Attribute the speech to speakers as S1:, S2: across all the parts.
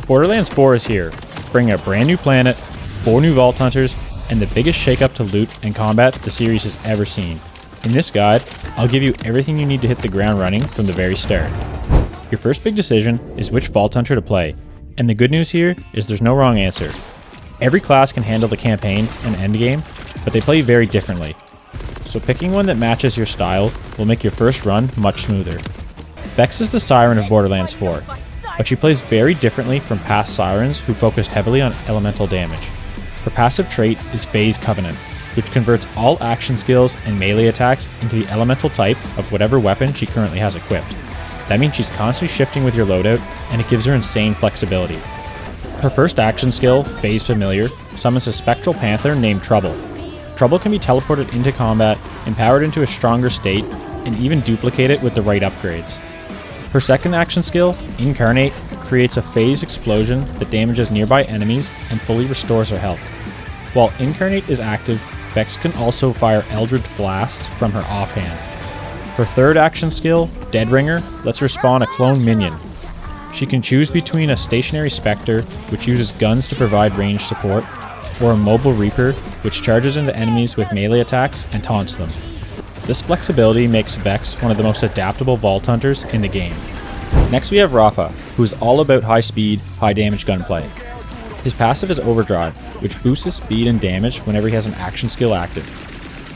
S1: Borderlands 4 is here, bringing a brand new planet, 4 new Vault Hunters, and the biggest shakeup to loot and combat the series has ever seen. In this guide, I'll give you everything you need to hit the ground running from the very start. Your first big decision is which Vault Hunter to play, and the good news here is there's no wrong answer. Every class can handle the campaign and endgame, but they play very differently. So picking one that matches your style will make your first run much smoother. Vex is the Siren of Borderlands 4, but she plays very differently from past Sirens who focused heavily on elemental damage. Her passive trait is Phase Covenant, which converts all action skills and melee attacks into the elemental type of whatever weapon she currently has equipped. That means she's constantly shifting with your loadout, and it gives her insane flexibility. Her first action skill, Phase Familiar, summons a spectral panther named Trouble. Trouble can be teleported into combat, empowered into a stronger state, and even duplicated with the right upgrades. Her second action skill, Incarnate, creates a phase explosion that damages nearby enemies and fully restores her health. While Incarnate is active, Vex can also fire Eldritch Blasts from her offhand. Her third action skill, Deadringer, lets her spawn a clone minion. She can choose between a stationary Spectre, which uses guns to provide range support, or a mobile Reaper, which charges into enemies with melee attacks and taunts them. This flexibility makes Vex one of the most adaptable Vault Hunters in the game. Next we have Rafa, who is all about high speed, high damage gunplay. His passive is Overdrive, which boosts his speed and damage whenever he has an action skill active.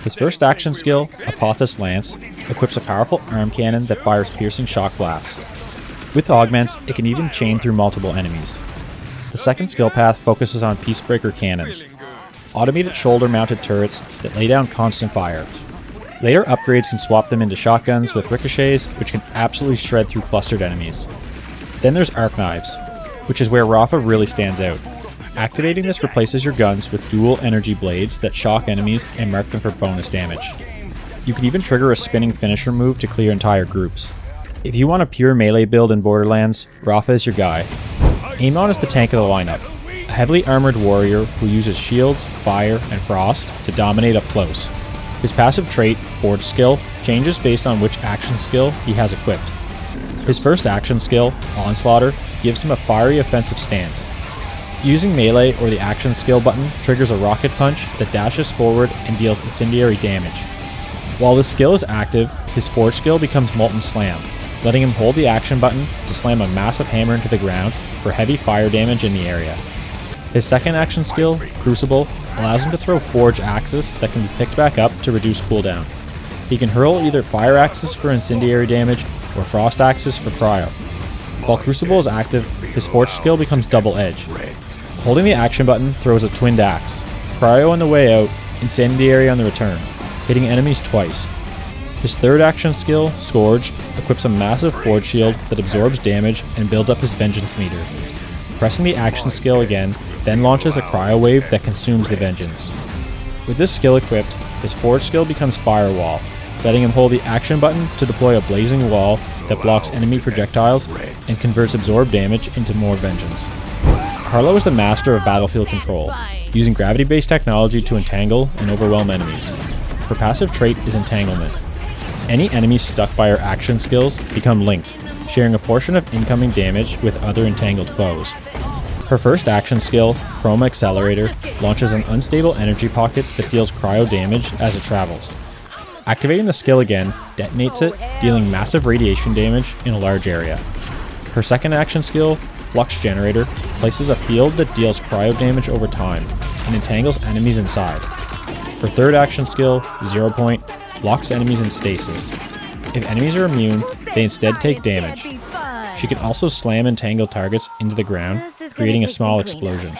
S1: His first action skill, Apothis Lance, equips a powerful arm cannon that fires piercing shock blasts. With augments, it can even chain through multiple enemies. The second skill path focuses on Peacebreaker cannons, automated shoulder-mounted turrets that lay down constant fire. Later upgrades can swap them into shotguns with ricochets, which can absolutely shred through clustered enemies. Then there's Arc Knives, which is where Rafa really stands out. Activating this replaces your guns with dual energy blades that shock enemies and mark them for bonus damage. You can even trigger a spinning finisher move to clear entire groups. If you want a pure melee build in Borderlands, Rafa is your guy. Amon is the tank of the lineup, a heavily armored warrior who uses shields, fire, and frost to dominate up close. His passive trait, Forge Skill, changes based on which action skill he has equipped. His first action skill, Onslaughter, gives him a fiery offensive stance. Using melee or the action skill button triggers a rocket punch that dashes forward and deals incendiary damage. While this skill is active, his Forge Skill becomes Molten Slam, letting him hold the action button to slam a massive hammer into the ground for heavy fire damage in the area. His second action skill, Crucible, allows him to throw Forge Axes that can be picked back up to reduce cooldown. He can hurl either Fire Axes for incendiary damage or Frost Axes for cryo. While Crucible is active, his Forge skill becomes Double Edge. Holding the action button throws a Twinned Axe, cryo on the way out, incendiary on the return, hitting enemies twice. His third action skill, Scourge, equips a massive Forge Shield that absorbs damage and builds up his Vengeance meter. Pressing the action skill again then launches a cryo wave that consumes the Vengeance. With this skill equipped, his Forge skill becomes Firewall, letting him hold the action button to deploy a blazing wall that blocks enemy projectiles and converts absorbed damage into more Vengeance. Harlowe is the master of battlefield control, using gravity-based technology to entangle and overwhelm enemies. Her passive trait is Entanglement. Any enemies stuck by her action skills become linked, sharing a portion of incoming damage with other entangled foes. Her first action skill, Chroma Accelerator, launches an unstable energy pocket that deals cryo damage as it travels. Activating the skill again detonates it, dealing massive radiation damage in a large area. Her second action skill, Flux Generator, places a field that deals cryo damage over time and entangles enemies inside. Her third action skill, Zero Point, locks enemies in stasis. If enemies are immune, they instead take damage. She can also slam entangled targets into the ground, creating a small explosion.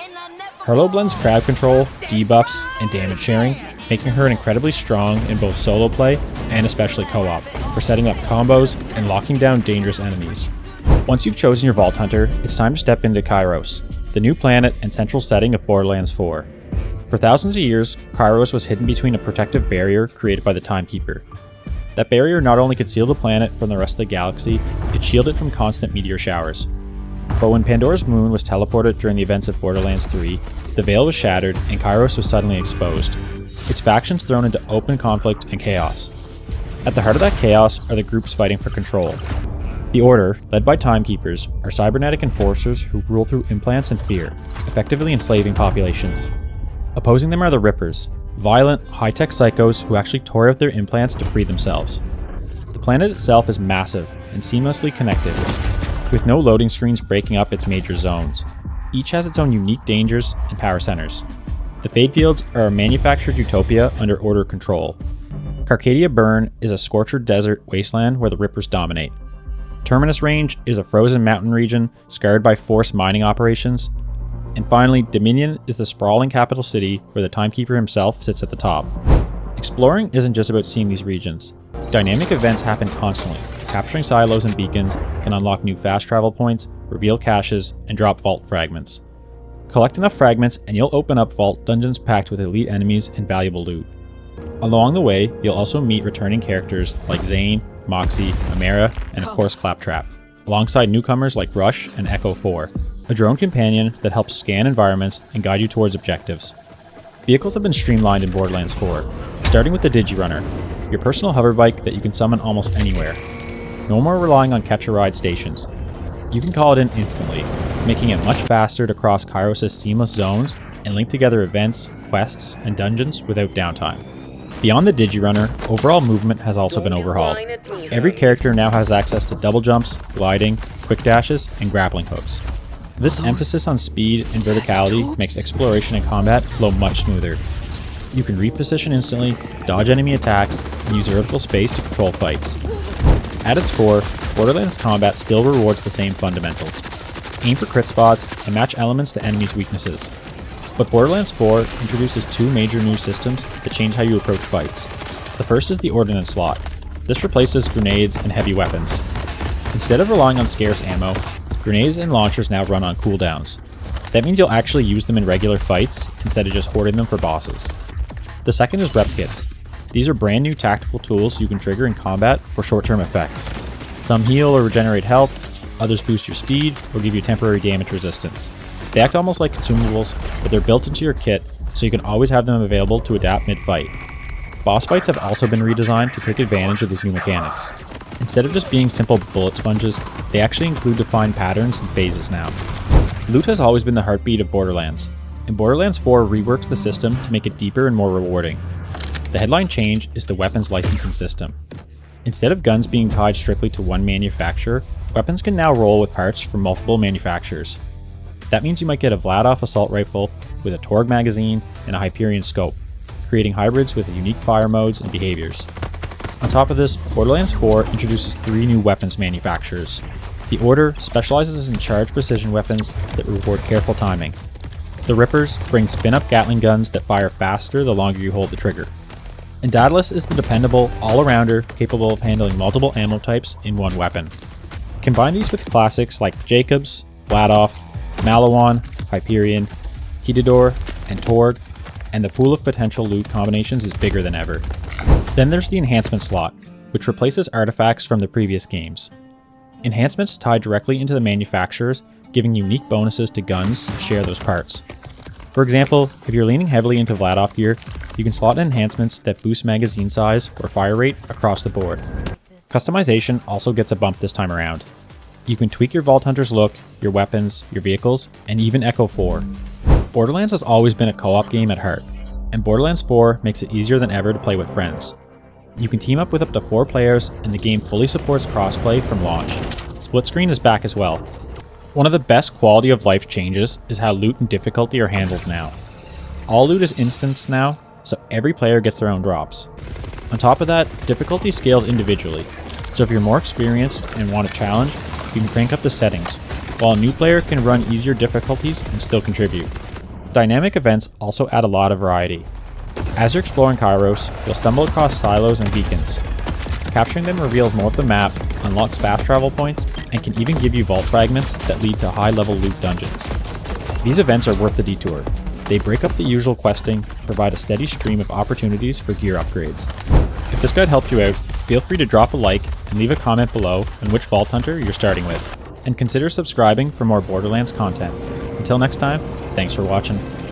S1: Harlowe blends crowd control, debuffs, and damage sharing, making her incredibly strong in both solo play and especially co-op, for setting up combos and locking down dangerous enemies. Once you've chosen your Vault Hunter, it's time to step into Kairos, the new planet and central setting of Borderlands 4. For thousands of years, Kairos was hidden between a protective barrier created by the Timekeeper. That barrier not only concealed the planet from the rest of the galaxy, it shielded it from constant meteor showers. But when Pandora's moon was teleported during the events of Borderlands 3, the veil was shattered and Kairos was suddenly exposed, its factions thrown into open conflict and chaos. At the heart of that chaos are the groups fighting for control. The Order, led by Timekeepers, are cybernetic enforcers who rule through implants and fear, effectively enslaving populations. Opposing them are the Rippers, violent, high-tech psychos who actually tore out their implants to free themselves. The planet itself is massive and seamlessly connected, with no loading screens breaking up its major zones. Each has its own unique dangers and power centers. The Fade Fields are a manufactured utopia under Order control. Carcadia Burn is a scorched desert wasteland where the Rippers dominate. Terminus Range is a frozen mountain region scarred by forced mining operations. And finally, Dominion is the sprawling capital city where the Timekeeper himself sits at the top. Exploring isn't just about seeing these regions. Dynamic events happen constantly. Capturing silos and beacons can unlock new fast travel points, reveal caches, and drop vault fragments. Collect enough fragments and you'll open up vault dungeons packed with elite enemies and valuable loot. Along the way, you'll also meet returning characters like Zane, Moxie, Amara, and of course Claptrap, alongside newcomers like Rush and Echo 4, a drone companion that helps scan environments and guide you towards objectives. Vehicles have been streamlined in Borderlands 4, starting with the Digirunner, your personal hoverbike that you can summon almost anywhere. No more relying on catch-a-ride stations. You can call it in instantly, making it much faster to cross Kairos' seamless zones and link together events, quests, and dungeons without downtime. Beyond the Digirunner, overall movement has also been overhauled. Every character now has access to double jumps, gliding, quick dashes, and grappling hooks. This emphasis on speed and verticality makes exploration and combat flow much smoother. You can reposition instantly, dodge enemy attacks, and use vertical space to control fights. At its core, Borderlands combat still rewards the same fundamentals. Aim for crit spots and match elements to enemies' weaknesses. But Borderlands 4 introduces two major new systems that change how you approach fights. The first is the Ordnance slot. This replaces grenades and heavy weapons. Instead of relying on scarce ammo, grenades and launchers now run on cooldowns. That means you'll actually use them in regular fights instead of just hoarding them for bosses. The second is Repkits. These are brand new tactical tools you can trigger in combat for short-term effects. Some heal or regenerate health, others boost your speed or give you temporary damage resistance. They act almost like consumables, but they're built into your kit, so you can always have them available to adapt mid-fight. Boss fights have also been redesigned to take advantage of these new mechanics. Instead of just being simple bullet sponges, they actually include defined patterns and phases now. Loot has always been the heartbeat of Borderlands, and Borderlands 4 reworks the system to make it deeper and more rewarding. The headline change is the weapons licensing system. Instead of guns being tied strictly to one manufacturer, weapons can now roll with parts from multiple manufacturers. That means you might get a Vladoff assault rifle with a Torg magazine and a Hyperion scope, creating hybrids with unique fire modes and behaviors. On top of this, Borderlands 4 introduces 3 new weapons manufacturers. The Order specializes in charged precision weapons that reward careful timing. The Rippers bring spin-up Gatling guns that fire faster the longer you hold the trigger. And Daedalus is the dependable all-arounder capable of handling multiple ammo types in one weapon. Combine these with classics like Jacobs, Vladoff, Malawan, Hyperion, Kitador, and Torg, and the pool of potential loot combinations is bigger than ever. Then there's the enhancement slot, which replaces artifacts from the previous games. Enhancements tie directly into the manufacturers, giving unique bonuses to guns that share those parts. For example, if you're leaning heavily into Vladoff gear, you can slot enhancements that boost magazine size or fire rate across the board. Customization also gets a bump this time around. You can tweak your Vault Hunter's look, your weapons, your vehicles, and even Echo 4. Borderlands has always been a co-op game at heart, and Borderlands 4 makes it easier than ever to play with friends. You can team up with up to 4 players, and the game fully supports crossplay from launch. Split screen is back as well. One of the best quality of life changes is how loot and difficulty are handled now. All loot is instanced now, so every player gets their own drops. On top of that, difficulty scales individually, so if you're more experienced and want a challenge, you can crank up the settings, while a new player can run easier difficulties and still contribute. Dynamic events also add a lot of variety. As you're exploring Kairos, you'll stumble across silos and beacons. Capturing them reveals more of the map, unlocks fast travel points, and can even give you vault fragments that lead to high-level loot dungeons. These events are worth the detour. They break up the usual questing and provide a steady stream of opportunities for gear upgrades. If this guide helped you out, feel free to drop a like and leave a comment below on which Vault Hunter you're starting with. And consider subscribing for more Borderlands content. Until next time, thanks for watching.